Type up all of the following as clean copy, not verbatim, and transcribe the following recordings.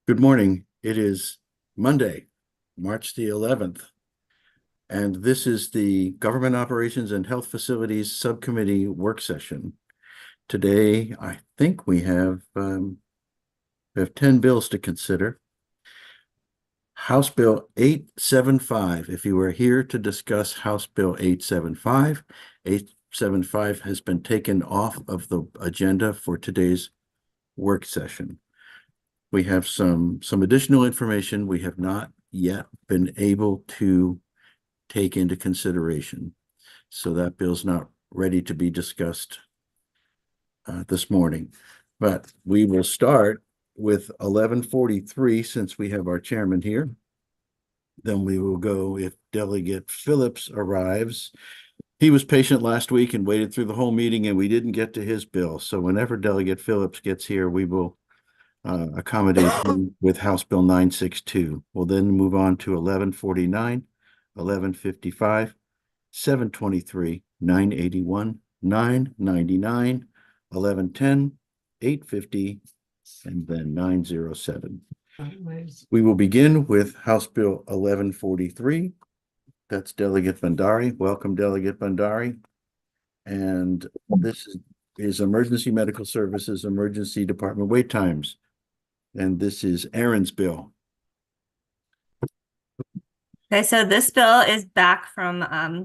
Good morning. It is Monday, March the 11th, and this is the Government Operations and Health Facilities Subcommittee work session. Today, I think we have 10 bills to consider. House Bill 875. If you are here to discuss House Bill 875, 875 has been taken off of the agenda for today's work session. We have some additional information we have not yet been able to take into consideration. So that bill's not ready to be discussed this morning. But we will start with 1143 since we have our chairman here. Then we will go if Delegate Phillips arrives. He was patient last week and waited through the whole meeting, and we didn't get to his bill. So whenever Delegate Phillips gets here, we will accommodate him with House Bill 962. We'll then move on to 1149, 1155, 723, 981, 999, 1110, 850, and then 907. We will begin with House Bill 1143. That's Delegate Bhandari. Welcome, Delegate Bhandari. And this is Emergency Medical Services, Emergency Department wait times. And this is Aaron's bill. Okay, so this bill is back from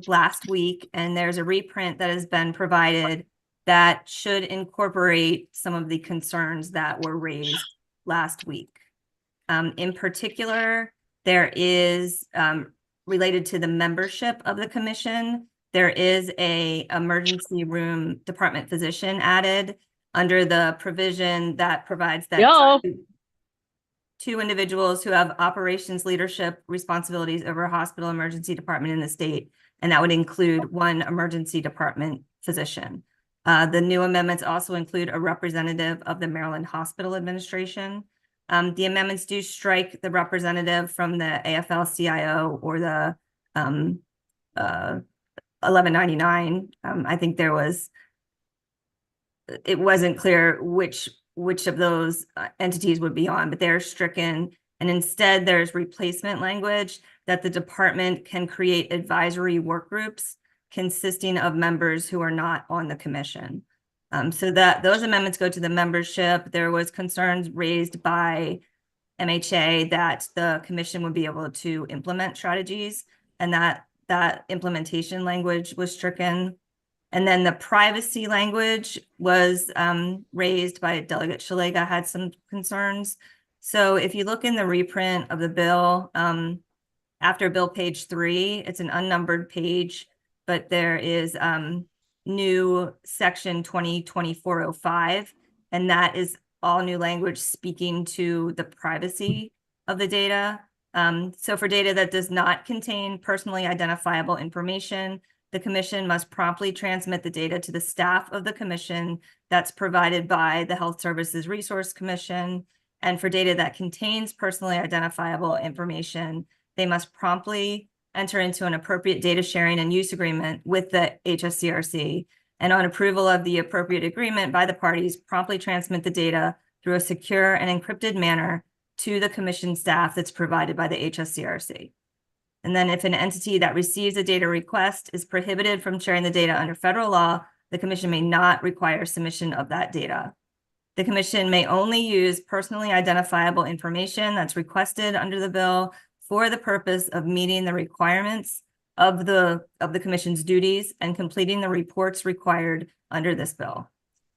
last week, and there's a reprint that has been provided that should incorporate some of the concerns that were raised last week. In particular, there is related to the membership of the commission, there is a emergency room department physician added under the provision that provides that two individuals who have operations leadership responsibilities over a hospital emergency department in the state, and that would include one emergency department physician. The new amendments also include a representative of the Maryland Hospital Administration. The amendments do strike the representative from the AFL-CIO or the 1199. I think it wasn't clear which of those entities would be on, but they're stricken. And instead, there's replacement language that the department can create advisory work groups consisting of members who are not on the commission. So that those amendments go to the membership. There was concerns raised by MHA that the commission would be able to implement strategies, and that implementation language was stricken. And then the privacy language was raised by Delegate Shalega, had some concerns. So if you look in the reprint of the bill, after bill page 3, it's an unnumbered page, but there is new section 202405, and that is all new language speaking to the privacy of the data. So for data that does not contain personally identifiable information, the commission must promptly transmit the data to the staff of the commission that's provided by the Health Services Resource Commission. And for data that contains personally identifiable information, they must promptly enter into an appropriate data sharing and use agreement with the HSCRC. And on approval of the appropriate agreement by the parties, promptly transmit the data through a secure and encrypted manner to the commission staff that's provided by the HSCRC. And then if an entity that receives a data request is prohibited from sharing the data under federal law, the commission may not require submission of that data. The commission may only use personally identifiable information that's requested under the bill for the purpose of meeting the requirements of the commission's duties and completing the reports required under this bill.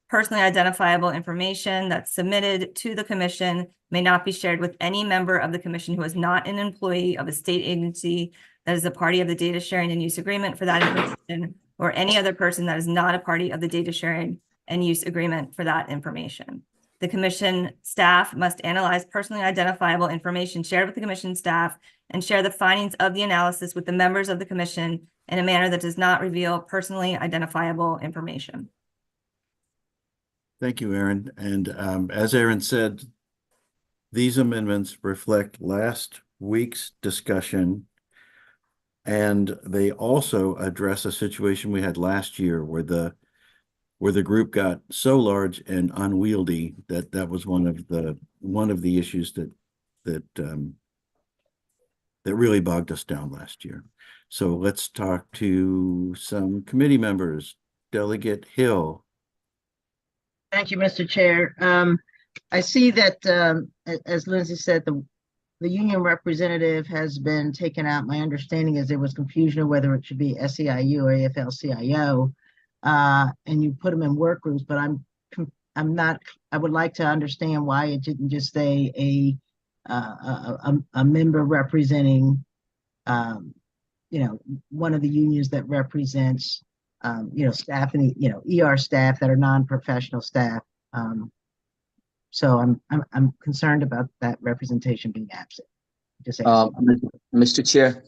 Personally identifiable information that's submitted to the commission may not be shared with any member of the commission who is not an employee of a state agency that is a party of the data sharing and use agreement for that information, or any other person that is not a party of the data sharing and use agreement for that information. The commission staff must analyze personally identifiable information shared with the commission staff and share the findings of the analysis with the members of the commission in a manner that does not reveal personally identifiable information. Thank you, Aaron. And as Aaron said, these amendments reflect last week's discussion, and they also address a situation we had last year where the group got so large and unwieldy that was one of the issues that that that really bogged us down last year. So let's talk to some committee members. Delegate Hill. Thank you, Mr. Chair. I see that, as Lindsay said, the union representative has been taken out. My understanding is there was confusion of whether it should be SEIU or AFL-CIO, and you put them in work groups, but I'm not, I would like to understand why it didn't just say a member representing, one of the unions that represents, staff and, ER staff that are non-professional staff. So I'm concerned about that representation being absent. Just Mr. Chair.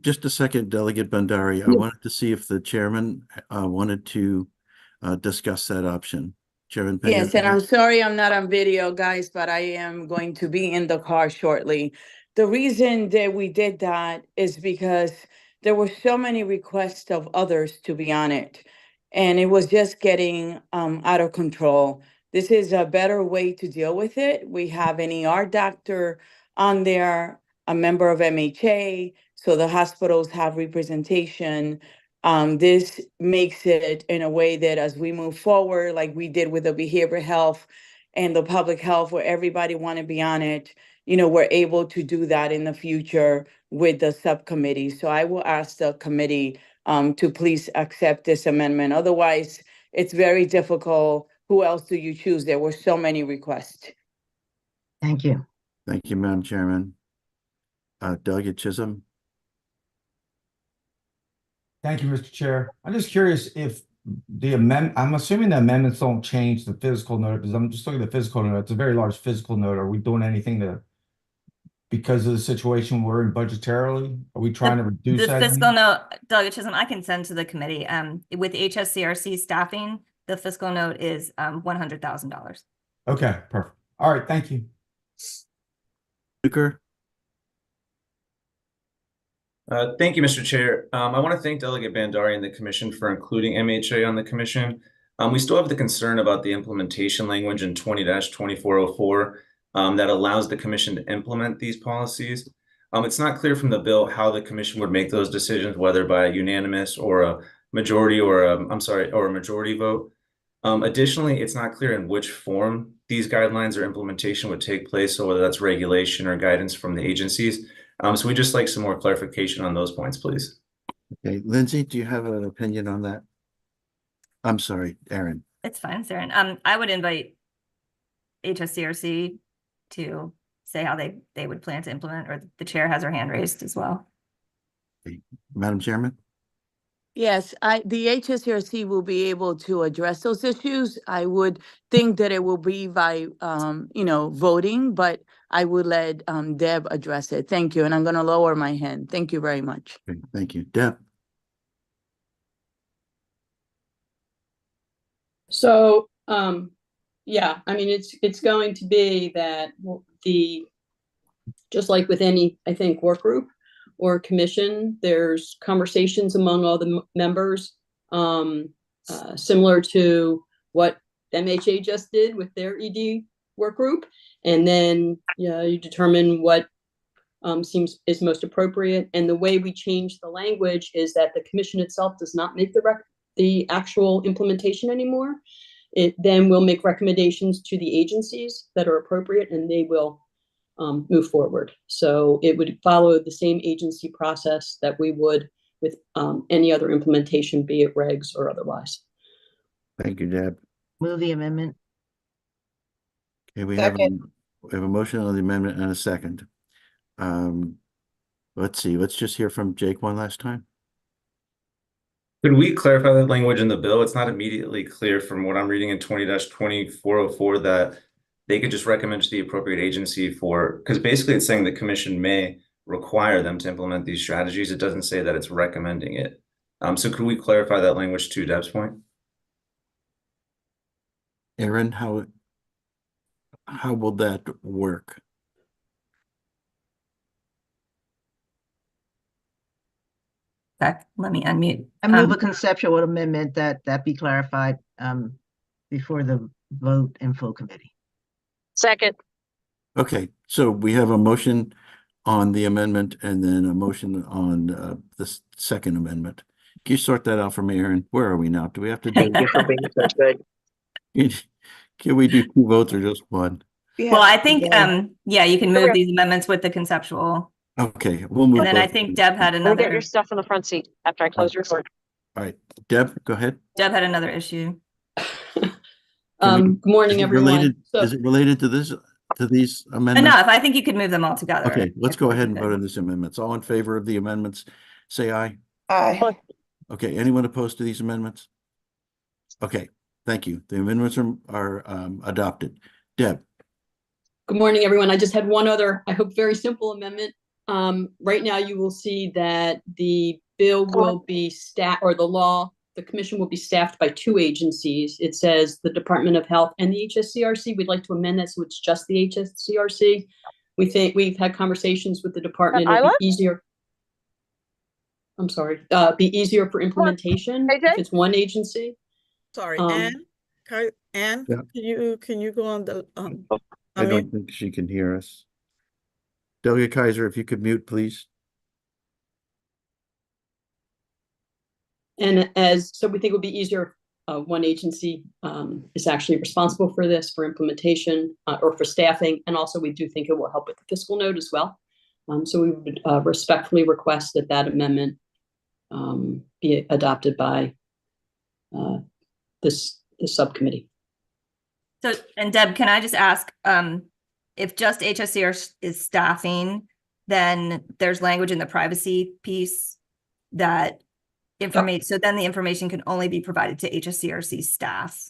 Just a second, Delegate Bandari. I wanted to see if the chairman wanted to discuss that option. Chairman Pena. Yes, and I'm sorry I'm not on video, guys, but I am going to be in the car shortly. The reason that we did that is because there were so many requests of others to be on it, and it was just getting out of control. This is a better way to deal with it. We have an ER doctor on there, a member of MHA, so the hospitals have representation. This makes it in a way that as we move forward, like we did with the behavioral health and the public health, where everybody want to be on it, we're able to do that in the future with the subcommittee. So I will ask the committee to please accept this amendment. Otherwise, it's very difficult. Who else do you choose? There were so many requests. Thank you. Thank you, Madam Chairman. Delegate Chisholm. Thank you, Mr. Chair. I'm just curious if I'm assuming the amendments don't change the physical note, because I'm just looking at the physical note. It's a very large physical note. Are we doing anything because of the situation we're in budgetarily? Are we trying to reduce that? The fiscal note, Delegate Chisholm, I can send to the committee. With HSCRC staffing, the fiscal note is $100,000. Okay, perfect. All right, thank you. Zucker. Thank you, Mr. Chair. I want to thank Delegate Bandari and the Commission for including MHA on the Commission. We still have the concern about the implementation language in 20-2404 that allows the Commission to implement these policies. It's not clear from the bill how the Commission would make those decisions, whether by a unanimous or a majority or a majority vote. Additionally, it's not clear in which form these guidelines or implementation would take place, so whether that's regulation or guidance from the agencies. So we just like some more clarification on those points, please. Okay, Lindsay, do you have an opinion on that? I'm sorry, Aaron. It's fine, Saren. I would invite HSCRC to say how they would plan to implement, or the chair has her hand raised as well. Okay. Madam Chairman? Yes, the HSRC will be able to address those issues. I would think that it will be by, voting, but I would let Deb address it. Thank you. And I'm going to lower my hand. Thank you very much. Okay, thank you. Deb? So, yeah, I mean, it's going to be that just like with any, I think, work group or commission, there's conversations among all the members, similar to what MHA just did with their ED work group. And then you determine what is most appropriate. And the way we change the language is that the commission itself does not make the actual implementation anymore. It then will make recommendations to the agencies that are appropriate, and they will move forward. So it would follow the same agency process that we would with any other implementation, be it regs or otherwise. Thank you, Deb. Move the amendment. Okay, we have a motion on the amendment and a second. Let's see, let's just hear from Jake one last time. Could we clarify that language in the bill? It's not immediately clear from what I'm reading in 20-2404 that they could just recommend to the appropriate agency because basically it's saying the commission may require them to implement these strategies. It doesn't say that it's recommending it. So could we clarify that language to Deb's point? Aaron, how will that work? Okay, let me unmute. I move a conceptual amendment that be clarified before the vote in full committee. Second. Okay, so we have a motion on the amendment and then a motion on the second amendment. Can you sort that out for me, Aaron? Where are we now? Do we have to do? Can we do two votes or just one? Well, I think, yeah, you can move these amendments with the conceptual. Okay, we'll move. And then I both. think Deb had Go get another, your stuff in the front seat after I close your door. All right, Deb, go ahead. Deb had another issue. Good morning, Is it everyone. related- So, Is it related to this, to these amendments? Enough. I think you could move them all together. Okay, let's go ahead and Good. vote on these amendments. All in favor of the amendments, say aye. Aye. Okay, anyone opposed to these amendments? Okay, thank you. The amendments are adopted. Deb, good morning, everyone. I just had one other, I hope, very simple amendment. Right now you will see that the bill will be the commission will be staffed by two agencies. It says the Department of Health and the HSCRC. We'd like to amend that so it's just the HSCRC. We think we've had conversations with the department. It'd be easier. I'm sorry, be easier for implementation if it's one agency. Sorry, Um, Anne, Yeah. can you go on the, I don't think she can hear us. Delegate Kaiser, if you could mute, please. And so we think it would be easier, one agency is actually responsible for this, for implementation or for staffing. And also we do think it will help with the fiscal note as well. So we would respectfully request that that amendment be adopted by this subcommittee. So, and Deb, can I just ask, if just HSCR is staffing, then there's language in the privacy piece that so then the information can only be provided to HSCRC staff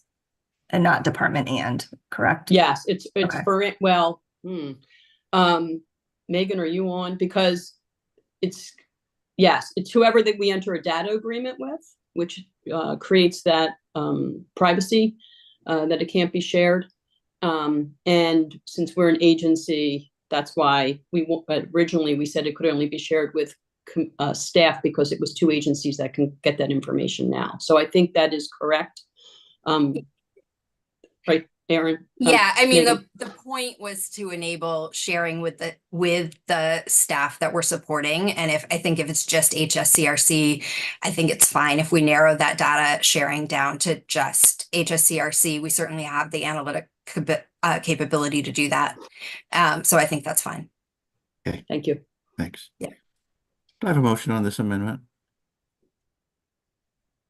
and not department correct? Yes, it's Okay. for it. Well, Megan, are you on? Because it's whoever that we enter a data agreement with, which creates that privacy that it can't be shared. And since we're an agency, that's why originally we said it could only be shared with staff because it was two agencies that can get that information now. So I think that is correct. Right, Aaron? Yeah, I mean, Megan. the point was to enable sharing with the staff that we're supporting. And if it's just HSCRC, I think it's fine if we narrow that data sharing down to just HSCRC. We certainly have the analytic capability to do that. So I think that's fine. Okay, Thank you. thanks. Yeah. Do I have a motion on this amendment?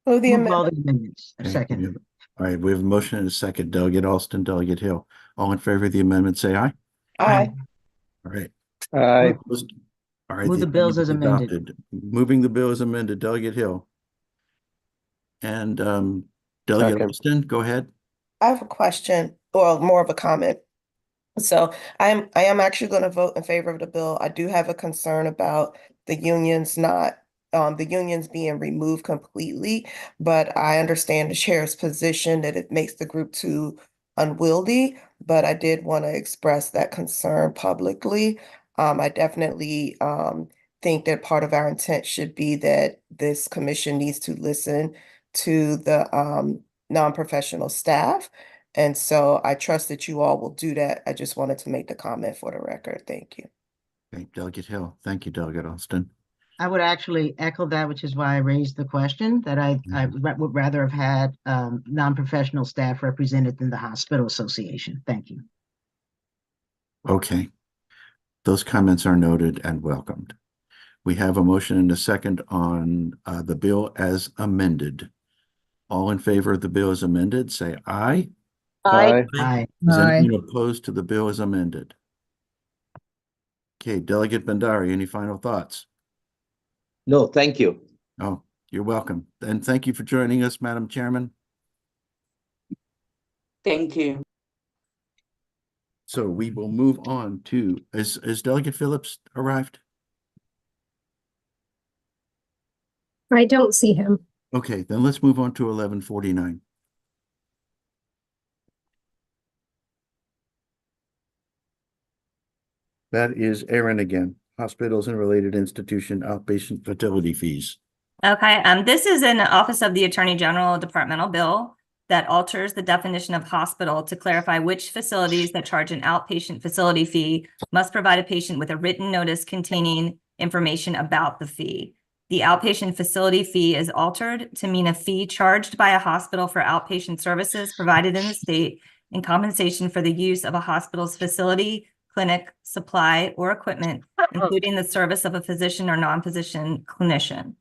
Move the Move all amendment. the amendments. Okay, Second. All right, we have a motion and a second. Delegate Alston, Delegate Hill. All in favor of the amendment, say aye. Aye. All right. Aye. All right. Move the bills as amendment is amended. adopted. Moving the bill as amended, Delegate Hill. And Delegate Second. Alston, go ahead. I have a question, or more of a comment. So I am actually going to vote in favor of the bill. I do have a concern about the unions being removed completely, but I understand the chair's position that it makes the group too unwieldy, but I did want to express that concern publicly. I definitely think that part of our intent should be that this commission needs to listen to the non-professional staff. And so I trust that you all will do that. I just wanted to make the comment for the record. Thank you. Okay, Delegate Hill. Thank you, Delegate Alston. I would actually echo that, which is why I raised the question that I would rather have had non-professional staff represented than the hospital association. Thank you. Okay. Those comments are noted and welcomed. We have a motion and a second on the bill as amended. All in favor of the bill as amended, say aye. Aye. Aye. Is anyone opposed to the bill as amended? Okay, Delegate Bandari, any final thoughts? No, thank you. Oh, you're welcome. And thank you for joining us, Madam Chairman. Thank you. So we will move on to, is Delegate Phillips arrived? I don't see him. Okay, then let's move on to 1149. That is Aaron again, hospitals and related institution outpatient fertility fees. Okay, this is an Office of the Attorney General departmental bill. that alters the definition of hospital to clarify which facilities that charge an outpatient facility fee must provide a patient with a written notice containing information about the fee. The outpatient facility fee is altered to mean a fee charged by a hospital for outpatient services provided in the state in compensation for the use of a hospital's facility, clinic, supply, or equipment, including the service of a physician or non-physician clinician.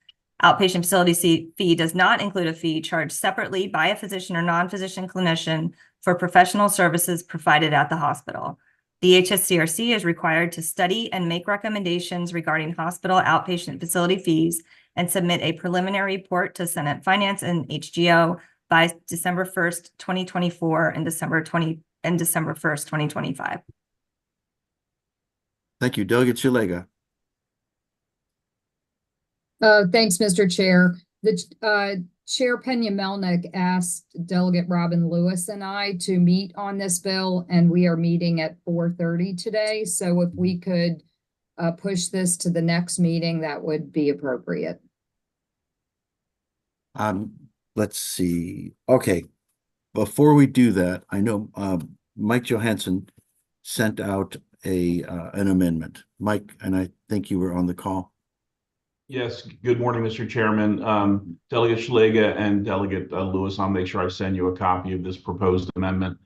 Outpatient facility fee does not include a fee charged separately by a physician or non-physician clinician for professional services provided at the hospital. The HSCRC is required to study and make recommendations regarding hospital outpatient facility fees and submit a preliminary report to Senate Finance and HGO by December 1st, 2024 and December 1st, 2025. Thank you. Delegate Shalega. Thanks, Mr. Chair. The Chair Pena Melnick asked Delegate Robin Lewis and I to meet on this bill, and we are meeting at 4:30 today. So if we could push this to the next meeting, that would be appropriate. Let's see. Okay. Before we do that, I know Mike Johansson sent out an amendment. Mike, and I think you were on the call. Yes, good morning, Mr. Chairman. Delegate Shalega and Delegate Lewis, I'll make sure I send you a copy of this proposed amendment.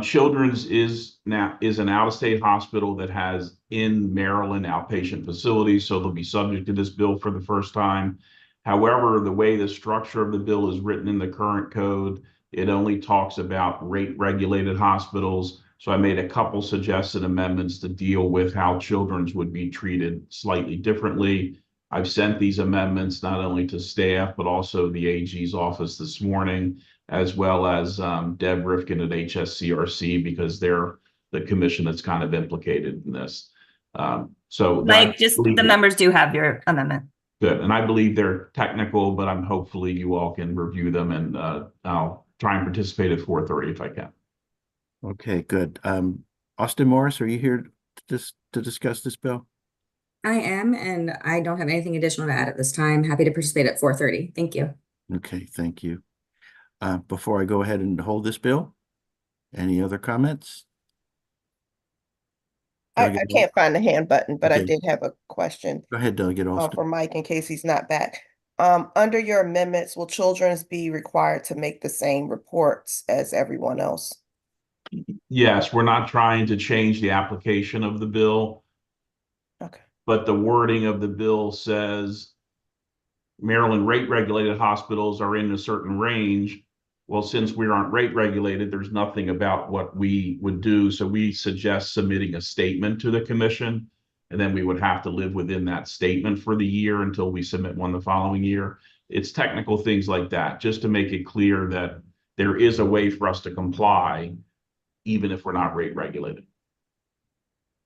Children's is an out-of-state hospital that has in Maryland outpatient facilities, so they'll be subject to this bill for the first time. However, the way the structure of the bill is written in the current code, it only talks about rate-regulated hospitals. So I made a couple suggested amendments to deal with how children's would be treated slightly differently. I've sent these amendments not only to staff, but also the AG's office this morning, as well as Deb Rifkin at HSCRC, because they're the commission that's kind of implicated in this. So Mike, just the members do have your amendment. Good. And I believe they're technical, but I'm hopefully you all can review them, and I'll try and participate at 4:30 if I can. Okay, good. Austin Morris, are you here to discuss this bill? I am, and I don't have anything additional to add at this time. Happy to participate at 4:30. Thank you. Okay, thank you. Before I go ahead and hold this bill, any other comments? I can't find the hand button, but I Okay. did have a question Go ahead, Delegate for Alston. Mike in case he's not back. Under your amendments, will children's be required to make the same reports as everyone else? Yes, we're not trying to change the application of the bill. Okay. But the wording of the bill says Maryland rate regulated hospitals are in a certain range. Well, since we aren't rate regulated, there's nothing about what we would do. So we suggest submitting a statement to the commission, and then we would have to live within that statement for the year until we submit one the following year. It's technical things like that, just to make it clear that there is a way for us to comply, even if we're not rate regulated.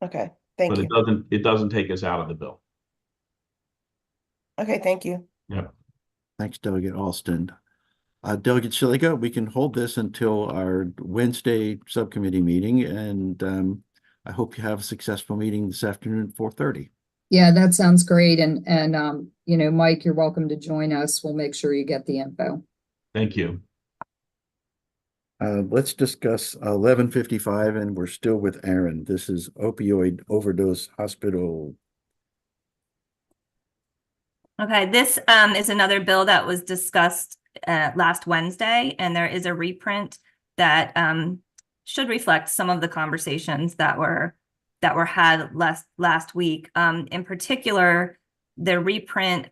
Okay, thank you. But it doesn't take us out of the bill. Okay, thank you. Yep. Thanks, Delegate Alston. Delegate Shalega, we can hold this until our Wednesday subcommittee meeting, and I hope you have a successful meeting this afternoon at 4:30. Yeah, that sounds great. And you know, Mike, you're welcome to join us. We'll make sure you get the info. Thank you. Let's discuss 1155, and we're still with Aaron. This is opioid overdose hospital. Okay, this is another bill that was discussed last Wednesday, and there is a reprint that should reflect some of the conversations that were had last week. In particular, the reprint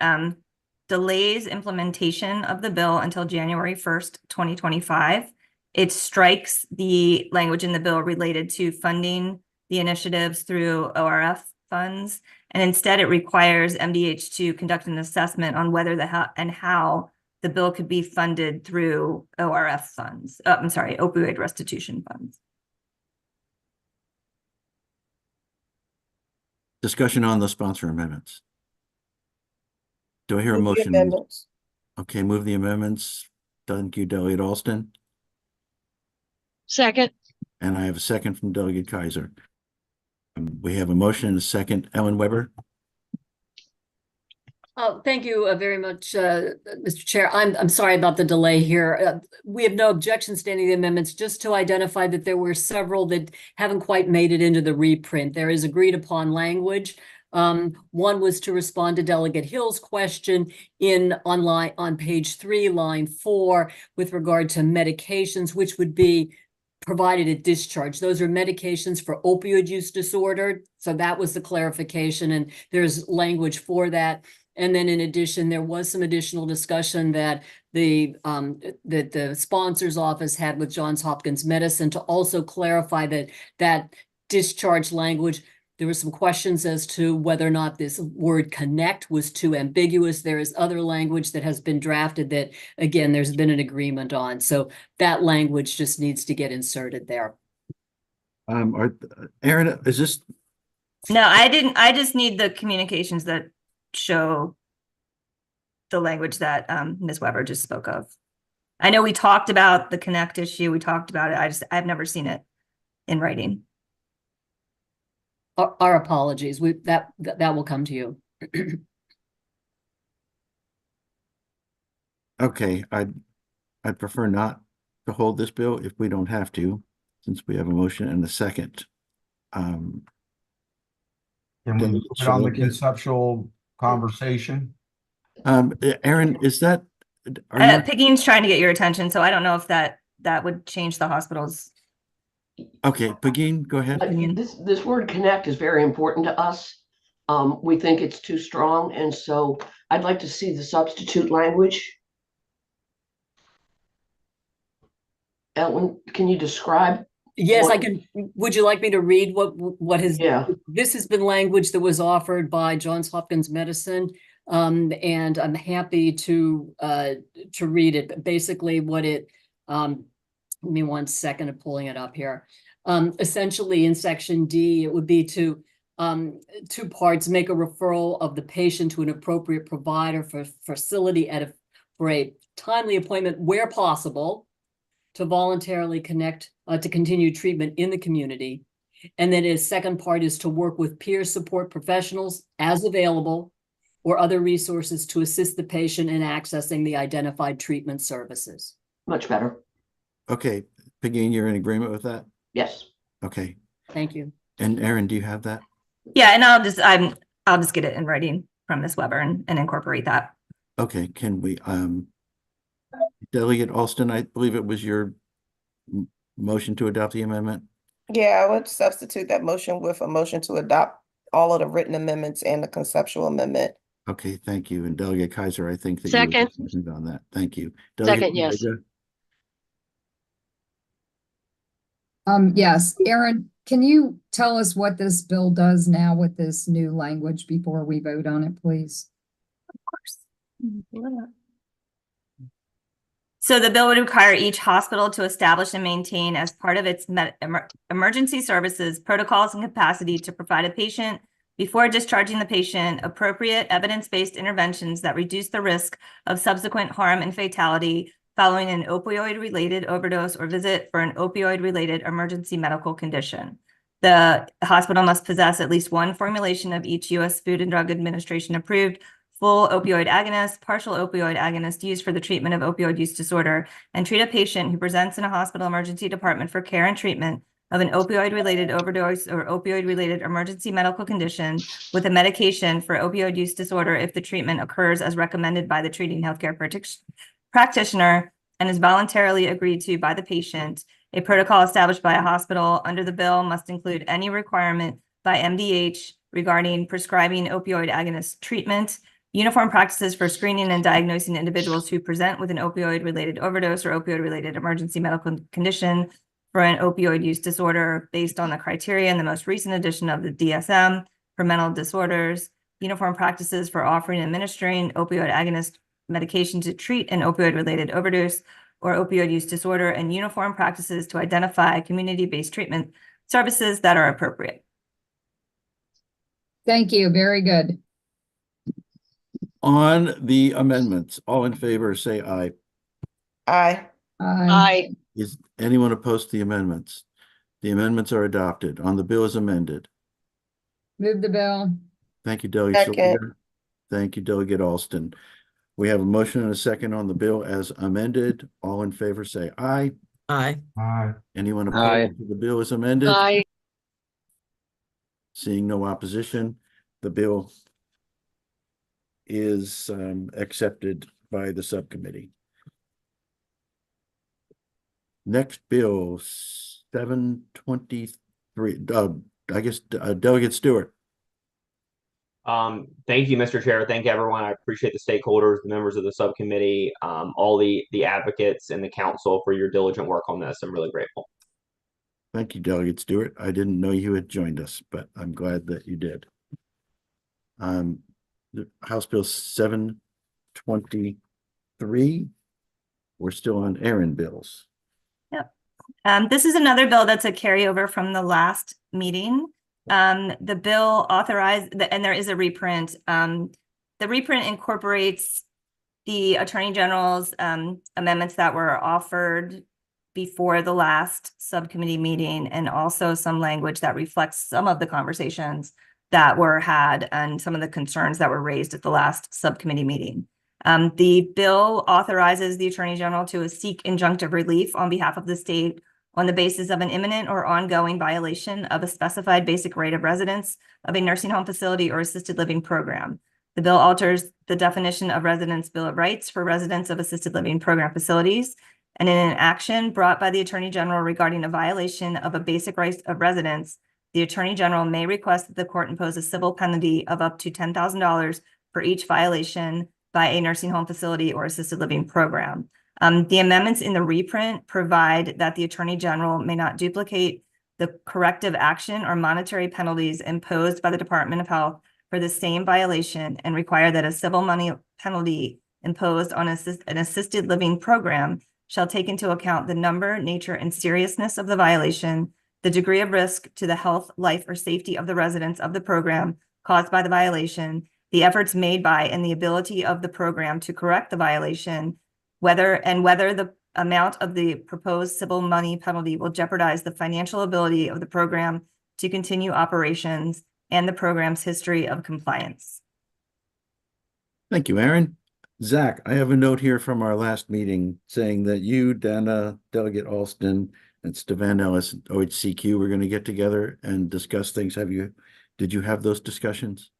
delays implementation of the bill until January 1st, 2025. It strikes the language in the bill related to funding the initiatives through ORF funds, and instead it requires MDH to conduct an assessment on whether how the bill could be funded through ORF funds. I'm sorry, opioid restitution funds. Discussion on the sponsor amendments. Do I hear a Move the motion? amendments. Okay, move the amendments. Thank you, Delegate Alston. Second. And I have a second from Delegate Kaiser. We have a motion and a second. Ellen Weber? Oh, thank you very much, Mr. Chair. I'm sorry about the delay here. We have no objections to any of the amendments, just to identify that there were several that haven't quite made it into the reprint. There is agreed upon language. One was to respond to Delegate Hill's question on page 3, line 4, with regard to medications, which would be provided at discharge. Those are medications for opioid use disorder. So that was the clarification, and there's language for that. And then in addition, there was some additional discussion that the sponsor's office had with Johns Hopkins Medicine to also clarify that discharge language. There were some questions as to whether or not this word connect was too ambiguous. There is other language that has been drafted that, again, there's been an agreement on. So that language just needs to get inserted there. Aaron, is this? No, I didn't. I just need the communications that show the language that Ms. Weber just spoke of. I know we talked about the connect issue. We talked about it. I've never seen it in writing. Our apologies. That will come to you. Okay, I'd prefer not to hold this bill if we don't have to, since we have a motion and a second. Can we move it on the conceptual conversation? Aaron, is that? Pigging's trying to get your attention, so I don't know if that would change the hospital's. Okay, Pagin, go ahead. This word connect is very important to us. We think it's too strong, and so I'd like to see the substitute language. Ellen, can you describe? Yes, I can. Would you like me to read what has? Yeah. This has been language that was offered by Johns Hopkins Medicine, and I'm happy to read it. But basically, what it give me 1 second of pulling it up here. Essentially, in section D, it would be to 2 parts: make a referral of the patient to an appropriate provider for facility for a timely appointment where possible, to voluntarily connect to continue treatment in the community. And then his second part is to work with peer support professionals as available or other resources to assist the patient in accessing the identified treatment services. Much better. Okay, Pagin, you're in agreement with that? Yes. Okay. Thank you. And Aaron, do you have that? Yeah, and I'll just get it in writing from Ms. Weber and incorporate that. Okay, can we Delegate Alston, I believe it was your motion to adopt the amendment? Yeah, I would substitute that motion with a motion to adopt all of the written amendments and the conceptual amendment. Okay, thank you. And Delegate Kaiser, I think that Second. you were on that. Thank you. Second, yes. Vega? Yes, Aaron, can you tell us what this bill does now with this new language before we vote on it, please? Of course. So the bill would require each hospital to establish and maintain, as part of its emergency services, protocols and capacity to provide a patient, before discharging the patient, appropriate evidence-based interventions that reduce the risk of subsequent harm and fatality following an opioid-related overdose or visit for an opioid-related emergency medical condition. The hospital must possess at least one formulation of each U.S. Food and Drug Administration approved full opioid agonist, partial opioid agonist used for the treatment of opioid use disorder, and treat a patient who presents in a hospital emergency department for care and treatment of an opioid-related overdose or opioid-related emergency medical condition with a medication for opioid use disorder if the treatment occurs as recommended by the treating healthcare practitioner and is voluntarily agreed to by the patient. A protocol established by a hospital under the bill must include any requirement by MDH regarding prescribing opioid agonist treatment, uniform practices for screening and diagnosing individuals who present with an opioid-related overdose or opioid-related emergency medical condition for an opioid use disorder based on the criteria in the most recent edition of the DSM for mental disorders, uniform practices for offering and administering opioid agonist medication to treat an opioid-related overdose or opioid use disorder, and uniform practices to identify community-based treatment services that are appropriate. Thank you. Very good. On the amendments, all in favor, say aye. Aye. Aye. Is anyone opposed to the amendments? The amendments are adopted. On the bill as amended. Move the bill. Thank you, Delegate Second. Slager. Thank you, Delegate Alston. We have a motion and a second on the bill as amended. All in favor, say aye. Aye. Aye. Anyone Aye. opposed to the bill as amended? Aye. Seeing no opposition, the bill is accepted by the subcommittee. Next bill, 723. I guess Delegate Stewart. Thank you, Mr. Chair. Thank everyone. I appreciate the stakeholders, the members of the subcommittee, all the advocates and the council for your diligent work on this. I'm really grateful. Thank you, Delegate Stewart. I didn't know you had joined us, but I'm glad that you did. The House Bill 723. We're still on errand bills. Yep. This is another bill that's a carryover from the last meeting. The bill authorized, and there is a reprint. The reprint incorporates the Attorney General's amendments that were offered before the last subcommittee meeting, and also some language that reflects some of the conversations that were had and some of the concerns that were raised at the last subcommittee meeting. The bill authorizes the Attorney General to seek injunctive relief on behalf of the state on the basis of an imminent or ongoing violation of a specified basic right of residence of a nursing home facility or assisted living program. The bill alters the definition of Residents' Bill of Rights for residents of assisted living program facilities. And in an action brought by the Attorney General regarding a violation of a basic right of residence, the Attorney General may request that the court impose a civil penalty of up to $10,000 for each violation by a nursing home facility or assisted living program. The amendments in the reprint provide that the Attorney General may not duplicate the corrective action or monetary penalties imposed by the Department of Health for the same violation, and require that a civil money penalty imposed on an assisted living program shall take into account the number, nature, and seriousness of the violation, the degree of risk to the health, life, or safety of the residents of the program caused by the violation, the efforts made by and the ability of the program to correct the violation, whether the amount of the proposed civil money penalty will jeopardize the financial ability of the program to continue operations and the program's history of compliance. Thank you, Aaron. Zach, I have a note here from our last meeting saying that you, Dana, Delegate Alston, and Stevan Ellis, OHCQ, we're going to get together and discuss things. Did you have those discussions?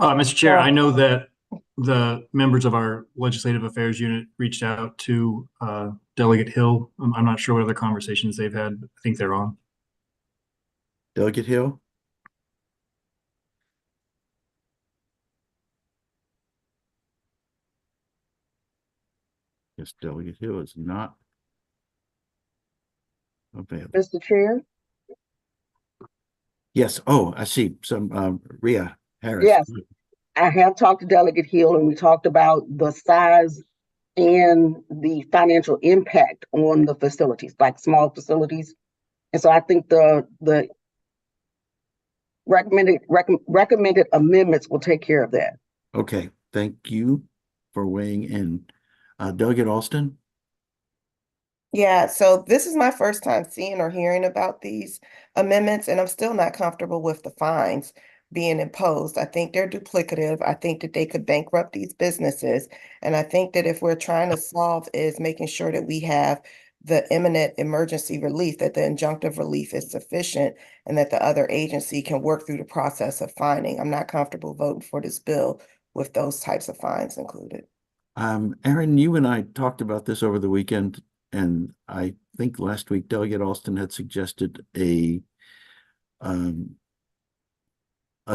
Mr. Chair, I know that the members of our Legislative Affairs Unit reached out to Delegate Hill. I'm not sure what other conversations they've had. I think they're on. Delegate Hill? Yes, Delegate Hill is not available. Mr. Chair? Yes. Oh, I see. Some Rhea Harris. Yes, I have talked to Delegate Hill, and we talked about the size and the financial impact on the facilities, like small facilities. And so I think the recommended amendments will take care of that. Okay, thank you for weighing in. Delegate Alston? Yeah, so this is my first time seeing or hearing about these amendments, and I'm still not comfortable with the fines being imposed. I think they're duplicative. I think that they could bankrupt these businesses. And I think that if we're trying to solve is making sure that we have the imminent emergency relief, that the injunctive relief is sufficient, and that the other agency can work through the process of fining. I'm not comfortable voting for this bill with those types of fines included. Aaron, you and I talked about this over the weekend, and I think last week Delegate Alston had suggested a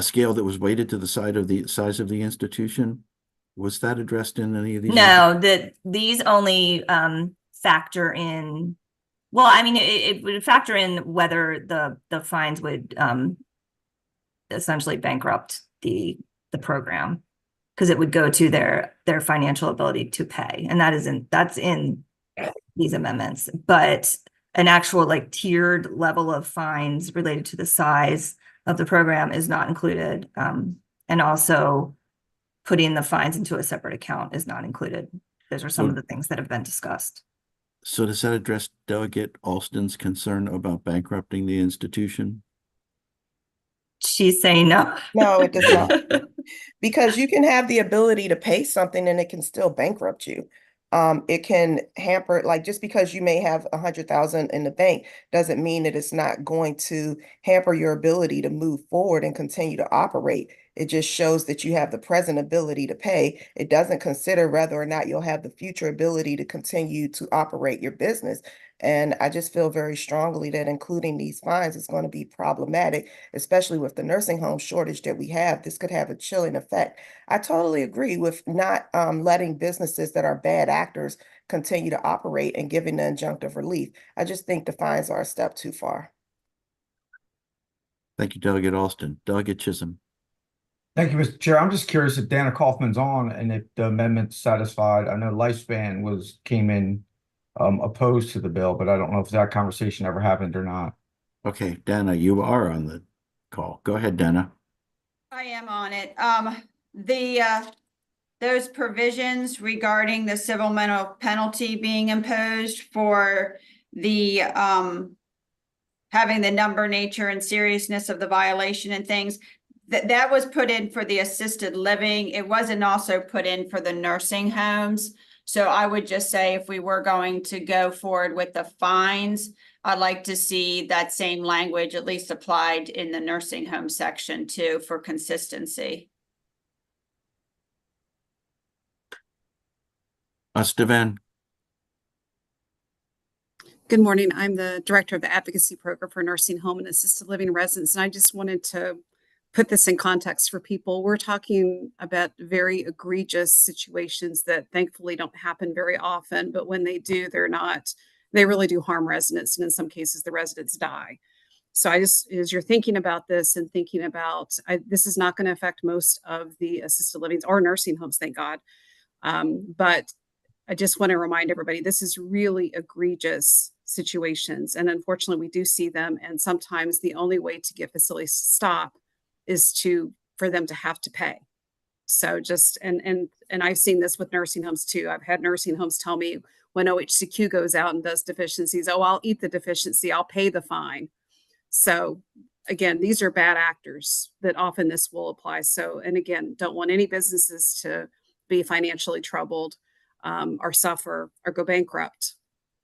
scale that was weighted to the size of the institution. Was that addressed in any of these? No, that these only factor in. Well, I mean, it would factor in whether the fines would essentially bankrupt the program, because it would go to their financial ability to pay, and that's in these amendments. But an actual like tiered level of fines related to the size of the program is not included, and also putting the fines into a separate account is not included. Those are some of the things that have been discussed. So does that address Delegate Alston's concern about bankrupting the institution? She's saying no. No, it does not. Because you can have the ability to pay something and it can still bankrupt you. It can hamper, like just because you may have 100,000 in the bank doesn't mean that it's not going to hamper your ability to move forward and continue to operate. It just shows that you have the present ability to pay. It doesn't consider whether or not you'll have the future ability to continue to operate your business. And I just feel very strongly that including these fines is going to be problematic, especially with the nursing home shortage that we have. This could have a chilling effect. I totally agree with not letting businesses that are bad actors continue to operate and giving the injunctive relief. I just think the fines are a step too far. Thank you, Delegate Alston. Delegate Chisholm. Thank you, Mr. Chair. I'm just curious if Dana Kaufman's on and if the amendment's satisfied. I know Lifespan came in opposed to the bill, but I don't know if that conversation ever happened or not. Okay, Dana, you are on the call. Go ahead, Dana. I am on it. Those provisions regarding the civil mental penalty being imposed for the having the number, nature, and seriousness of the violation and things, that was put in for the assisted living. It wasn't also put in for the nursing homes. So I would just say if we were going to go forward with the fines, I'd like to see that same language at least applied in the nursing home section too, for consistency. Stevan. Good morning. I'm the director of the advocacy program for nursing home and assisted living residents. And I just wanted to put this in context for people. We're talking about very egregious situations that thankfully don't happen very often, but when they do, they really do harm residents. And in some cases, the residents die. So as you're thinking about this and thinking about, this is not going to affect most of the assisted livings or nursing homes, thank God. But I just want to remind everybody, this is really egregious situations. And unfortunately, we do see them. And sometimes the only way to get facilities to stop is for them to have to pay. So just, and I've seen this with nursing homes too. I've had nursing homes tell me when OHCQ goes out and does deficiencies, oh, I'll eat the deficiency, I'll pay the fine. So again, these are bad actors that often this will apply. So, and again, don't want any businesses to be financially troubled or suffer or go bankrupt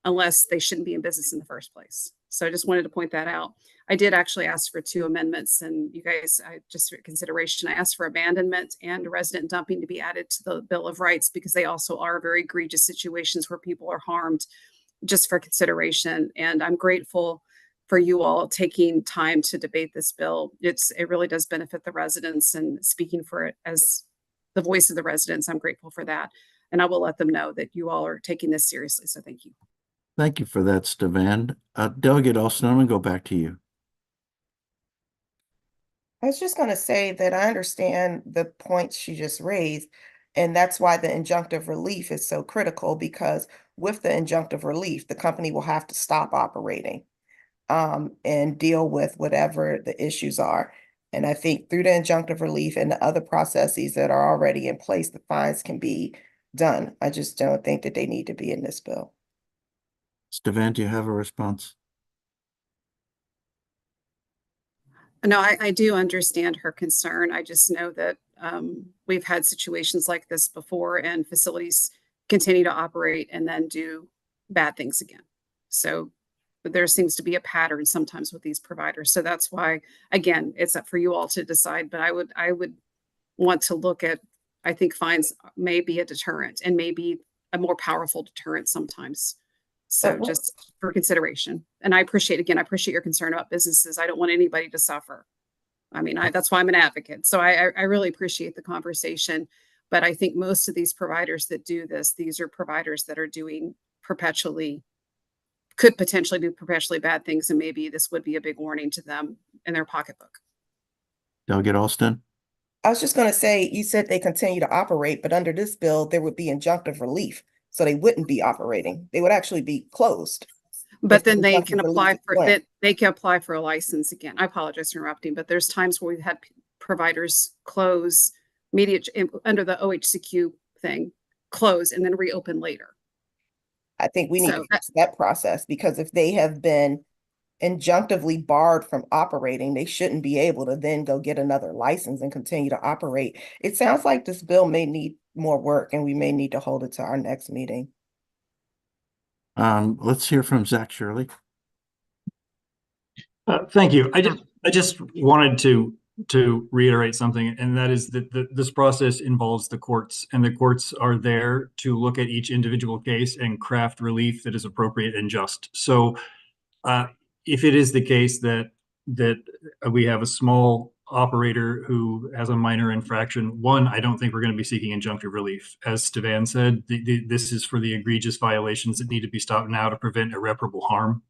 unless they shouldn't be in business in the first place. So I just wanted to point that out. I did actually ask for 2 amendments, and you guys, just for consideration, I asked for abandonment and resident dumping to be added to the Bill of Rights because they also are very egregious situations where people are harmed, just for consideration. And I'm grateful for you all taking time to debate this bill. It really does benefit the residents, and speaking for it as the voice of the residents, I'm grateful for that. And I will let them know that you all are taking this seriously. So thank you. Thank you for that, Stevan. Delegate Alston, I'm going to go back to you. I was just going to say that I understand the points she just raised, and that's why the injunctive relief is so critical, because with the injunctive relief, the company will have to stop operating and deal with whatever the issues are. And I think through the injunctive relief and the other processes that are already in place, the fines can be done. I just don't think that they need to be in this bill. Stevan, do you have a response? No, I do understand her concern. I just know that we've had situations like this before, and facilities continue to operate and then do bad things again. So there seems to be a pattern sometimes with these providers. So that's why, again, it's up for you all to decide. But I would want to look at, I think fines may be a deterrent and maybe a more powerful deterrent sometimes. So just for consideration. And I appreciate your concern about businesses. I don't want anybody to suffer. I mean, that's why I'm an advocate. So I really appreciate the conversation. But I think most of these providers that do this, these are providers that are doing could potentially do perpetually bad things. And maybe this would be a big warning to them in their pocketbook. Delegate Alston? I was just going to say, you said they continue to operate, but under this bill, there would be injunctive relief. So they wouldn't be operating. They would actually be closed. But then they can apply for a license again. I apologize for interrupting, but there's times where we've had providers close under the OHCQ thing, close and then reopen later. I think we need to fix that process, because if they have been injunctively barred from operating, they shouldn't be able to then go get another license and continue to operate. It sounds like this bill may need more work and we may need to hold it to our next meeting. Let's hear from Zach Shirley. Thank you. I just wanted to reiterate something, and that is that this process involves the courts, and the courts are there to look at each individual case and craft relief that is appropriate and just. So, if it is the case that we have a small operator who has a minor infraction, one, I don't think we're going to be seeking injunctive relief. As Stevan said, this is for the egregious violations that need to be stopped now to prevent irreparable harm.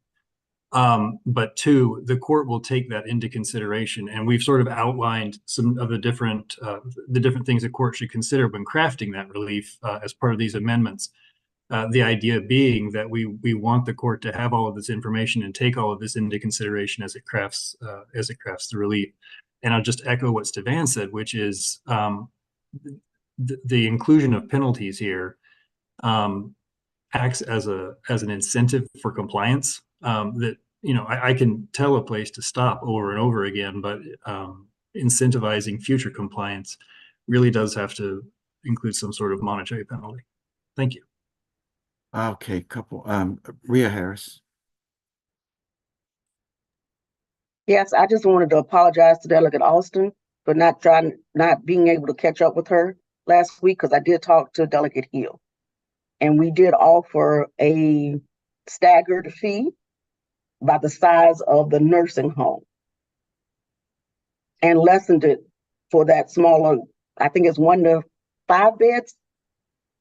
But two, the court will take that into consideration, and we've sort of outlined some of the different things the court should consider when crafting that relief as part of these amendments. The idea being that we want the court to have all of this information and take all of this into consideration as it crafts the relief. And I'll just echo what Stevan said, which is the inclusion of penalties here acts as an incentive for compliance. That, you know, I can tell a place to stop over and over again, but incentivizing future compliance really does have to include some sort of monetary penalty. Thank you. Okay, Rhea Harris. Yes, I just wanted to apologize to Delegate Alston for not being able to catch up with her last week, because I did talk to Delegate Hill. And we did offer a staggered fee by the size of the nursing home and lessened it for that smaller, I think it's 1 to 5 beds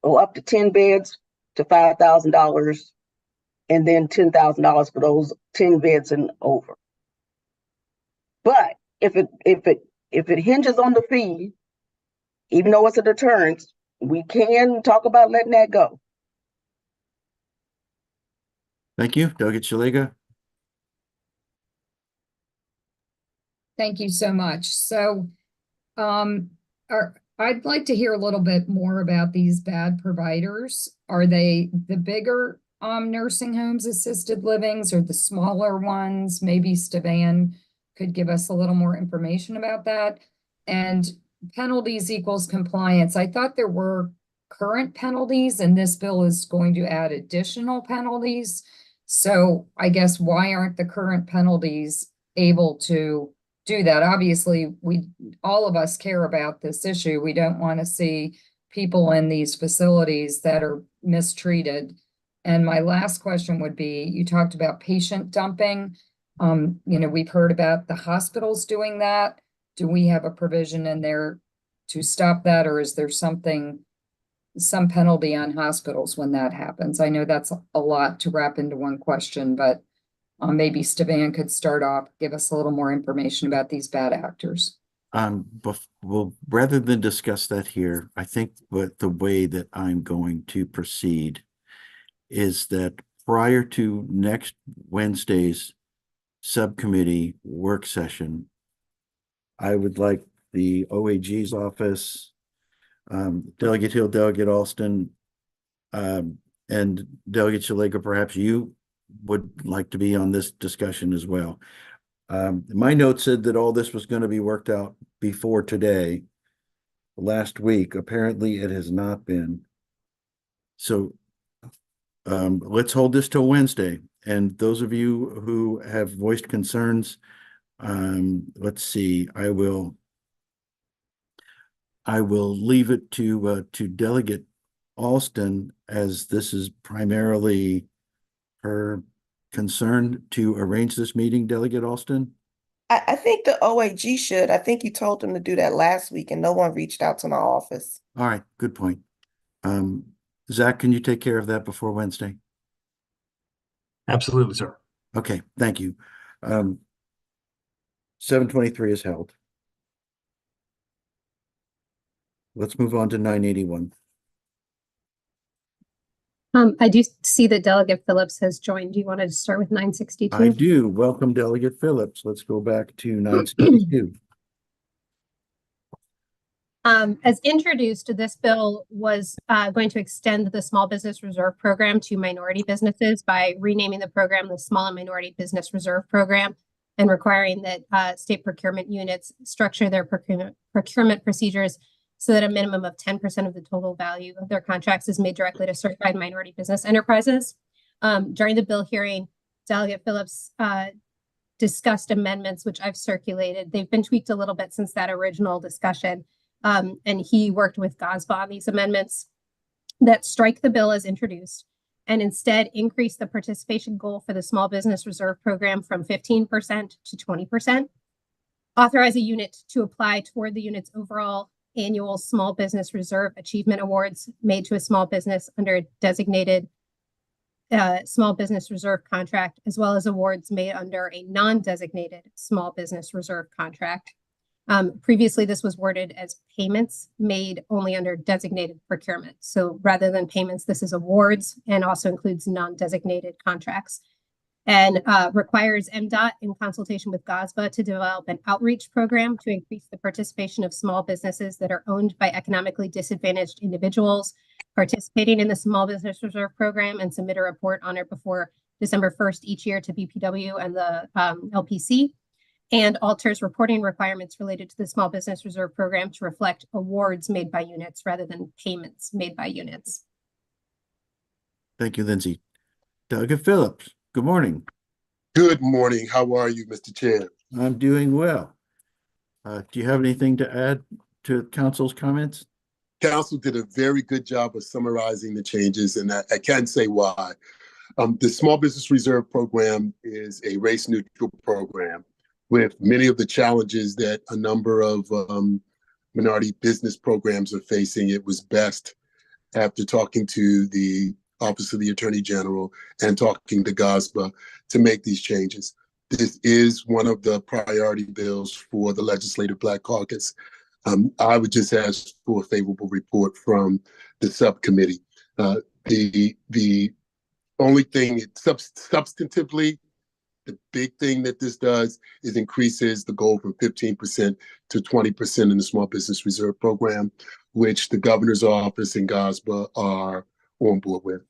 or up to 10 beds to $5,000, and then $10,000 for those 10 beds and over. But if it hinges on the fee, even though it's a deterrence, we can talk about letting that go. Thank you. Delegate Szeliga. Thank you so much. So I'd like to hear a little bit more about these bad providers. Are they the bigger nursing homes, assisted livings, or the smaller ones? Maybe Stevan could give us a little more information about that. And penalties equals compliance. I thought there were current penalties, and this bill is going to add additional penalties. So I guess why aren't the current penalties able to do that? Obviously, all of us care about this issue. We don't want to see people in these facilities that are mistreated. And my last question would be, you talked about patient dumping. You know, we've heard about the hospitals doing that. Do we have a provision in there to stop that, or is there some penalty on hospitals when that happens? I know that's a lot to wrap into one question, but maybe Stevan could start off, give us a little more information about these bad actors. Well, rather than discuss that here, I think the way that I'm going to proceed is that prior to next Wednesday's subcommittee work session, I would like the OAG's office, Delegate Hill, Delegate Alston, and Delegate Szeliga, perhaps you would like to be on this discussion as well. My note said that all this was going to be worked out before today, last week. Apparently it has not been. So let's hold this till Wednesday. And those of you who have voiced concerns, let's see, I will leave it to Delegate Alston, as this is primarily her concern, to arrange this meeting. Delegate Alston? I think the OAG should. I think you told them to do that last week and no one reached out to my office. All right, good point. Zach, can you take care of that before Wednesday? Absolutely, sir. Okay, thank you. 723 is held. Let's move on to 981. I do see that Delegate Phillips has joined. Do you want to start with 962? I do. Welcome, Delegate Phillips. Let's go back to 962. As introduced, this bill was going to extend the Small Business Reserve Program to minority businesses by renaming the program the Small and Minority Business Reserve Program and requiring that state procurement units structure their procurement procedures so that a minimum of 10% of the total value of their contracts is made directly to certified minority business enterprises. During the bill hearing, Delegate Phillips discussed amendments, which I've circulated. They've been tweaked a little bit since that original discussion. And he worked with GOSBA on these amendments that strike the bill as introduced and instead increase the participation goal for the Small Business Reserve Program from 15% to 20%. Authorize a unit to apply toward the unit's overall annual Small Business Reserve Achievement Awards made to a small business under a designated Small Business Reserve contract, as well as awards made under a non-designated Small Business Reserve contract. Previously, this was worded as payments made only under designated procurement. So rather than payments, this is awards and also includes non-designated contracts and requires MDOT in consultation with GOSBA to develop an outreach program to increase the participation of small businesses that are owned by economically disadvantaged individuals participating in the Small Business Reserve Program and submit a report on it before December 1st each year to BPW and the LPC. And alters reporting requirements related to the Small Business Reserve Program to reflect awards made by units rather than payments made by units. Thank you, Lindsay. Delegate Phillips, good morning. Good morning. How are you, Mr. Chair? I'm doing well. Do you have anything to add to council's comments? Council did a very good job of summarizing the changes, and I can't say why. The Small Business Reserve Program is a race-neutral program with many of the challenges that a number of minority business programs are facing. It was best, after talking to the Office of the Attorney General and talking to GOSBA, to make these changes. This is one of the priority bills for the Legislative Black Caucus. I would just ask for a favorable report from the subcommittee. The only thing, substantively, the big thing that this does is increases the goal from 15% to 20% in the Small Business Reserve Program, which the governor's office and GOSBA are on board with.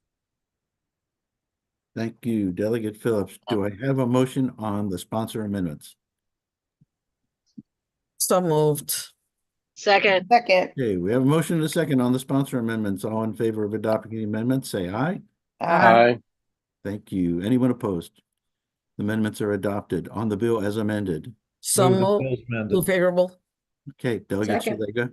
Thank you, Delegate Phillips. Do I have a motion on the sponsor amendments? So moved. Second. Okay, we have a motion and a second on the sponsor amendments. All in favor of adopting the amendment, say aye. Aye. Thank you. Anyone opposed? The amendments are adopted. On the bill as amended. So Move the moved. bill as amended. Move favorable. Okay, Delegate Second. Shalega.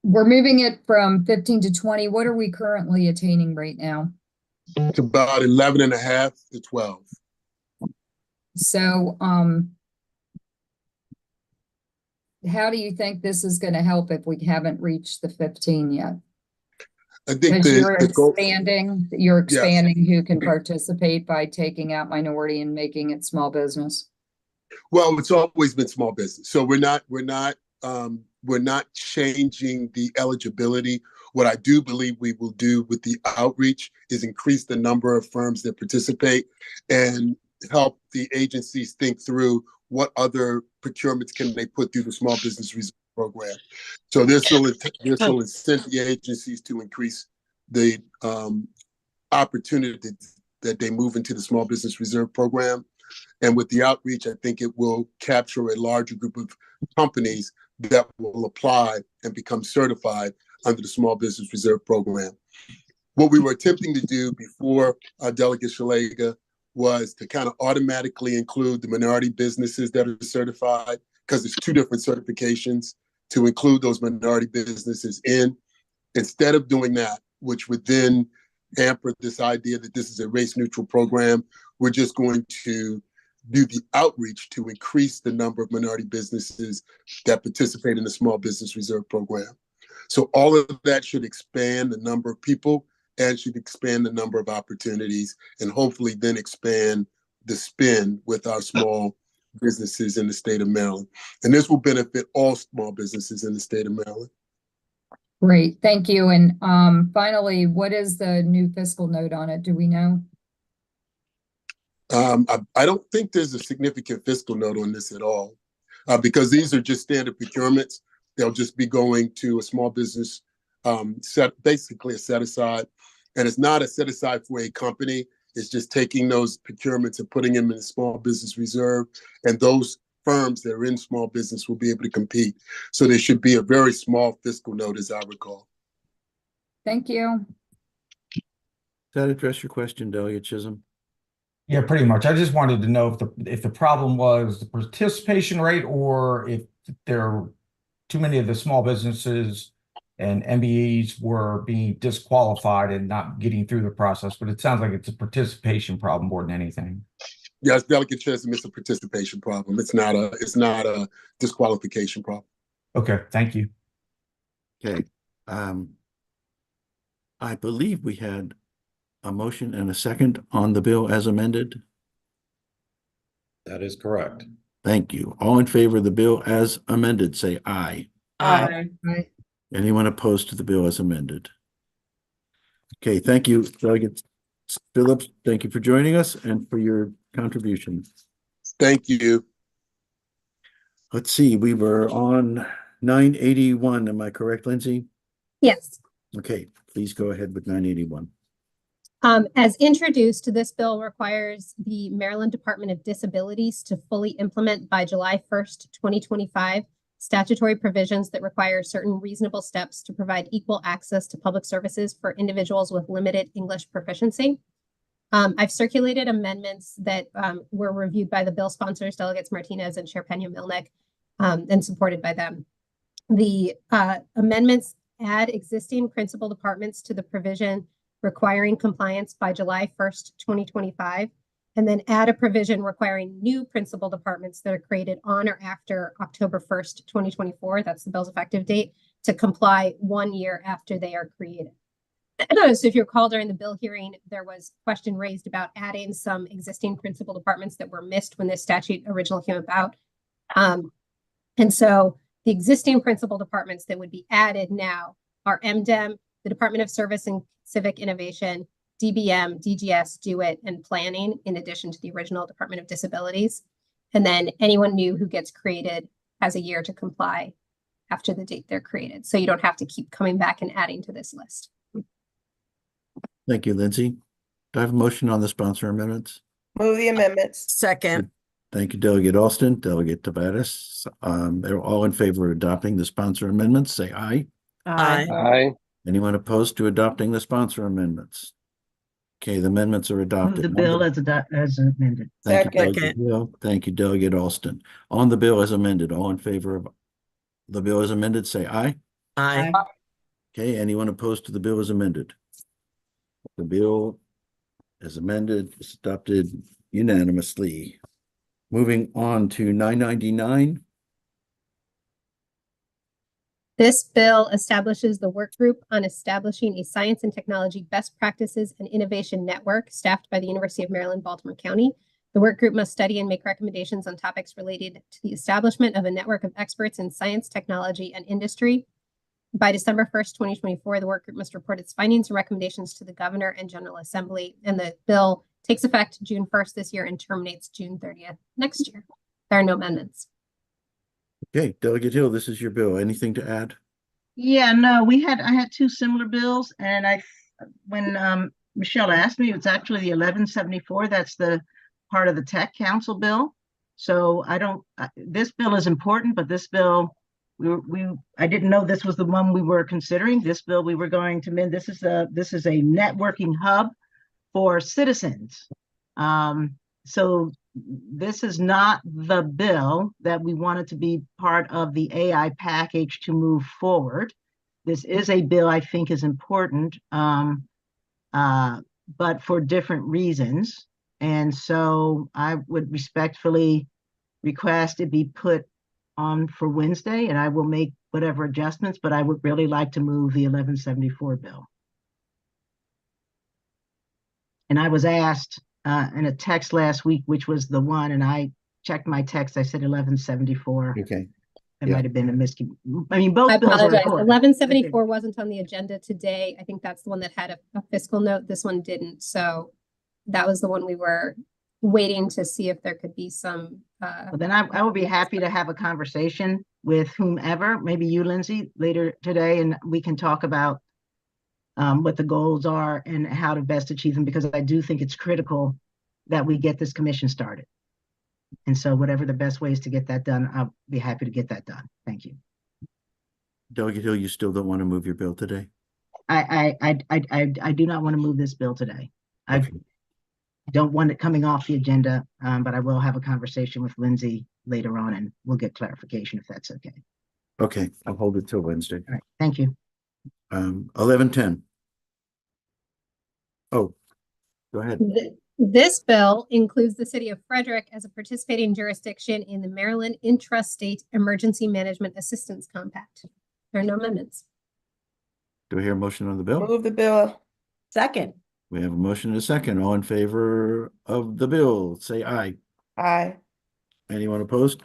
We're moving it from 15 to 20. What are we currently attaining right now? It's about 11 and a half to 12. So, how do you think this is going to help if we haven't reached the 15 yet? I think Because you're the goal, expanding who can participate by taking out minority and making it small business. well, it's always been small business. So we're not changing the eligibility. What I do believe we will do with the outreach is increase the number of firms that participate and help the agencies think through what other procurements can they put through the Small Business Reserve Program. So this will incent the agencies to increase the opportunity that they move into the Small Business Reserve Program. And with the outreach, I think it will capture a larger group of companies that will apply and become certified under the Small Business Reserve Program. What we were attempting to do before Delegate Shalega was to kind of automatically include the minority businesses that are certified, because there's two different certifications, to include those minority businesses in. Instead of doing that, which would then hamper this idea that this is a race-neutral program, we're just going to do the outreach to increase the number of minority businesses that participate in the Small Business Reserve Program. So all of that should expand the number of people and should expand the number of opportunities, and hopefully then expand the spend with our small businesses in the state of Maryland. And this will benefit all small businesses in the state of Maryland. Great, thank you. And finally, what is the new fiscal note on it? Do we know? I don't think there's a significant fiscal note on this at all. because these are just standard procurements. They'll just be going to a small business basically a set aside. And it's not a set aside for a company. It's just taking those procurements and putting them in a small business reserve. And those firms that are in small business will be able to compete. So there should be a very small fiscal note, as I recall. Thank you. Does that address your question, Delegate Chisholm? Yeah, pretty much. I just wanted to know if the problem was the participation rate, or if there are too many of the small businesses and MBEs were being disqualified and not getting through the process. But it sounds like it's a participation problem more than anything. Yes, Delegate Chisholm, it's a participation problem. It's not a disqualification problem. Okay, thank you. Okay. I believe we had a motion and a second on the bill as amended. That is correct. Thank you. All in favor of the bill as amended, say aye. Aye. Anyone opposed to the bill as amended? Okay, thank you, Delegate Phillips. Thank you for joining us and for your contribution. Thank you. Let's see, we were on 981. Am I correct, Lindsay? Yes. Okay, please go ahead with 981. As introduced, this bill requires the Maryland Department of Disabilities to fully implement by July 1st, 2025, statutory provisions that require certain reasonable steps to provide equal access to public services for individuals with limited English proficiency. I've circulated amendments that were reviewed by the bill sponsors, Delegates Martinez and Chair Pena-Milnick, and supported by them. The amendments add existing principal departments to the provision requiring compliance by July 1st, 2025, and then add a provision requiring new principal departments that are created on or after October 1st, 2024, that's the bill's effective date, to comply 1 year after they are created. So if you recall, during the bill hearing, there was a question raised about adding some existing principal departments that were missed when this statute originally came about. And so the existing principal departments that would be added now are MDEM, the Department of Service and Civic Innovation, DBM, DGS, DO-IT, and Planning, in addition to the original Department of Disabilities. And then anyone new who gets created has a year to comply after the date they're created. So you don't have to keep coming back and adding to this list. Thank you, Lindsay. Do I have a motion on the sponsor amendments? Move the amendments. Second. Thank you, Delegate Alston, Delegate Tabadis. They're all in favor of adopting the sponsor amendments, say aye. Aye. Aye. Anyone opposed to adopting the sponsor amendments? Okay, the amendments are Move adopted. the bill as amended. Thank you, Second. Delegate Hill. Thank you, Delegate Alston. On the bill as amended, all in favor of the bill as amended, say aye. Aye. Okay, anyone opposed to the bill as amended? The bill as amended is adopted unanimously. Moving on to 999. This bill establishes the work group on establishing a science and technology best practices and innovation network staffed by the University of Maryland, Baltimore County. The work group must study and make recommendations on topics related to the establishment of a network of experts in science, technology, and industry. By December 1st, 2024, the work group must report its findings and recommendations to the Governor and General Assembly, and the bill takes effect June 1st this year and terminates June 30th next year. There are no amendments. Okay, Delegate Hill, this is your bill. Anything to add? Yeah, no, I had two similar bills, and when Michelle asked me, it's actually the 1174. That's the part of the Tech Council bill. So this bill is important, but this bill, I didn't know this was the one we were considering. This bill we were going to amend. This is a networking hub for citizens. So this is not the bill that we wanted to be part of the AI package to move forward. This is a bill I think is important, but for different reasons. And so I would respectfully request it be put on for Wednesday, and I will make whatever adjustments, but I would really like to move the 1174 bill. And I was asked in a text last week, which was the one, and I checked my text. I said 1174. Okay. It might have been a I mean, both I bills are apologize. important. 1174 wasn't on the agenda today. I think that's the one that had a fiscal note. This one didn't. So that was the one we were waiting to see if there could be some, Well, then I would be happy to have a conversation with whomever, maybe you, Lindsay, later today, and we can talk about what the goals are and how to best achieve them, because I do think it's critical that we get this commission started. And so whatever the best ways to get that done, I'll be happy to get that done. Thank you. Delegate Hill, you still don't want to move your bill today? I do not want to move this bill today. I Okay. don't want it coming off the agenda, but I will have a conversation with Lindsay later on and we'll get clarification if that's okay. Okay, I'll hold it till Wednesday. All right, thank you. 11:10. Oh, go ahead. This bill includes the city of Frederick as a participating jurisdiction in the Maryland Intrastate Emergency Management Assistance Compact. There are no amendments. Do I hear a motion on the bill? Move the bill. Second. We have a motion and a second. All in favor of the bill, say aye. Aye. Anyone opposed?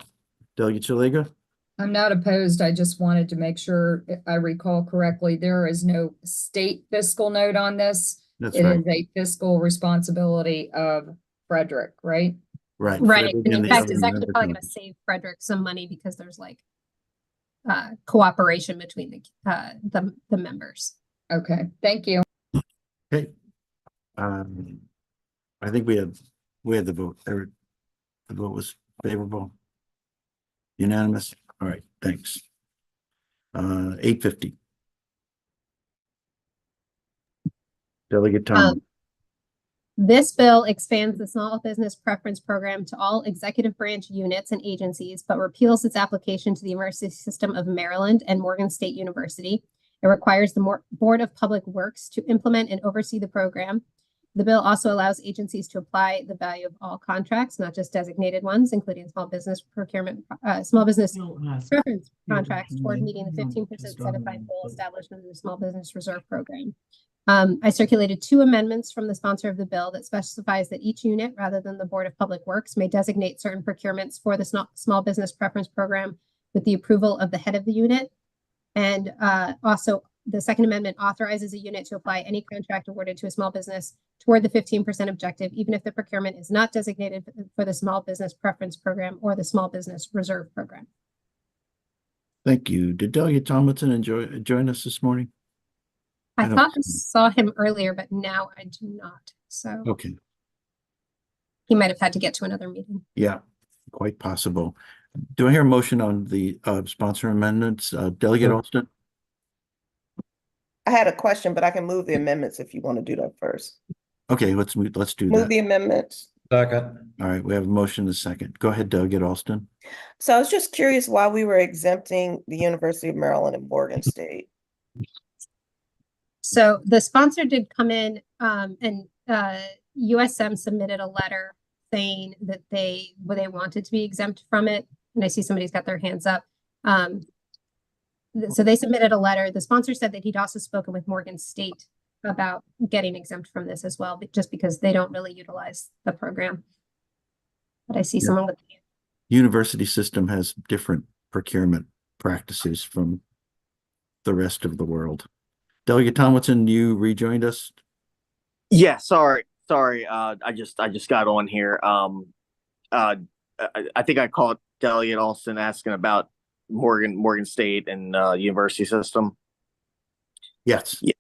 Delegate Shalega? I'm not opposed. I just wanted to make sure I recall correctly. There is no state fiscal note on this. That's It right. is a fiscal responsibility of Frederick, right? Right. Right. Frederick And and in the fact, other it's actually member probably going to counties. save Frederick some money because there's like cooperation between the members. Okay, thank you. Okay. I think we had the vote. The vote was favorable. Unanimous. All right, thanks. 8:50. Delegate Tom. This bill expands the small business preference program to all executive branch units and agencies, but repeals its application to the Emergency System of Maryland and Morgan State University. It requires the Board of Public Works to implement and oversee the program. The bill also allows agencies to apply the value of all contracts, not just designated ones, including small business procurement, small business preference contracts toward meeting the 15% set aside goal established under the Small Business Reserve Program. I circulated 2 amendments from the sponsor of the bill that specifies that each unit, rather than the Board of Public Works, may designate certain procurements for the Small Business Preference Program with the approval of the head of the unit. And also, the second amendment authorizes a unit to apply any contract awarded to a small business toward the 15% objective, even if the procurement is not designated for the Small Business Preference Program or the Small Business Reserve Program. Thank you. Did Delegate Tomlinson join us this morning? I don't thought I see him. saw him earlier, but now I do not. So Okay. he might have had to get to another meeting. Yeah, quite possible. Do I hear a motion on the sponsor amendments? Delegate Sure. Alston? I had a question, but I can move the amendments if you want to do that first. Okay, let's do Move that. the amendments. Second. All right, we have a motion and a second. Go ahead, Delegate Alston. So I was just curious why we were exempting the University of Maryland and Morgan State. So the sponsor did come in and USM submitted a letter saying that they wanted to be exempt from it. And I see somebody's got their hands up. So they submitted a letter. The sponsor said that he'd also spoken with Morgan State about getting exempt from this as well, but just because they don't really utilize the program. But I see Yeah. someone with University system has different procurement practices from the rest of the world. Delegate Tomlinson, you rejoined us? Yeah, sorry. I just got on here. I think I called Delegate Alston asking about Morgan State and university system. Yes. Yeah.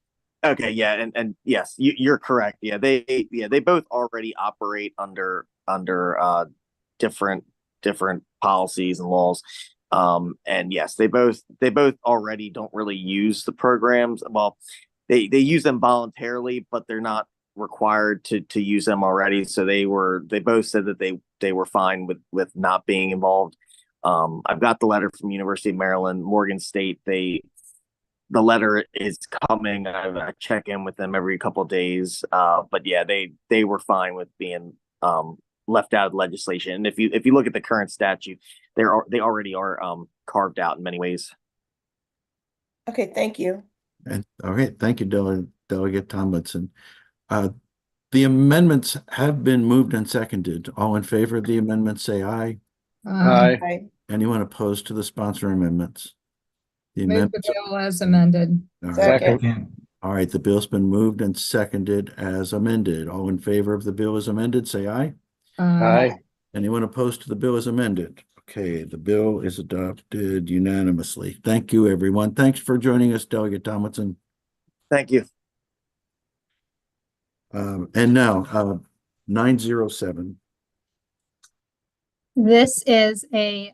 Okay. Yeah. And yes, you're correct. Yeah. They both already operate under different policies and laws. And yes, they both already don't really use the programs. Well, they use them voluntarily, but they're not required to use them already. So they both said that they were fine with not being involved. I've got the letter from University of Maryland, Morgan State. The letter is coming. I check in with them every couple of days. But yeah, they were fine with being left out of legislation. And if you look at the current statute, they already are carved out in many ways. Okay, thank you. And okay, thank you, Delegate Tomlinson. The amendments have been moved and seconded. All in favor of the amendment, say aye. Aye. Anyone opposed to the sponsor amendments? The Move the amendments. bill as amended. All right. Second. All right, the bill's been moved and seconded as amended. All in favor of the bill as amended, say aye. Aye. Anyone opposed to the bill as amended? Okay, the bill is adopted unanimously. Thank you, everyone. Thanks for joining us, Delegate Tomlinson. Thank you. And now, 907. This is a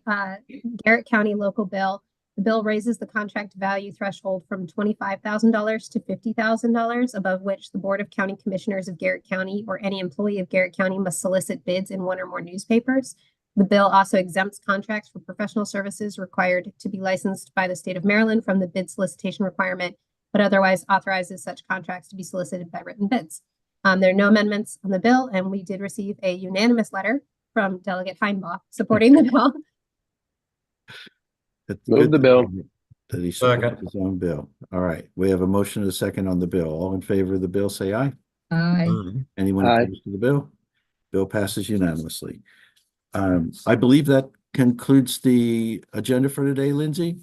Garrett County local bill. The bill raises the contract value threshold from $25,000 to $50,000, above which the Board of County Commissioners of Garrett County or any employee of Garrett County must solicit bids in one or more newspapers. The bill also exempts contracts for professional services required to be licensed by the state of Maryland from the bid solicitation requirement, but otherwise authorizes such contracts to be solicited by written bids. There are no amendments on the bill, and we did receive a unanimous letter from Delegate Heinbaugh supporting the bill. Move the bill. That he supports his own bill. All right, we have a motion and a second on the bill. All in favor of the bill, say aye. Aye. Anyone Aye. opposed to the bill? Bill passes unanimously. I believe that concludes the agenda for today, Lindsay.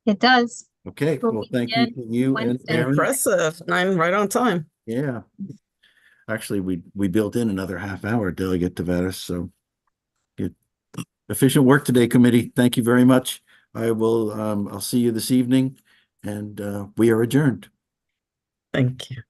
It does. Okay, We'll well, thank you begin to you and Wednesday. Aaron. Impressive. 9 right on time. Yeah. Actually, we built in another half hour, Delegate Tavares, so good. Efficient work today, committee. Thank you very much. I'll see you this evening, and we are adjourned. Thank you.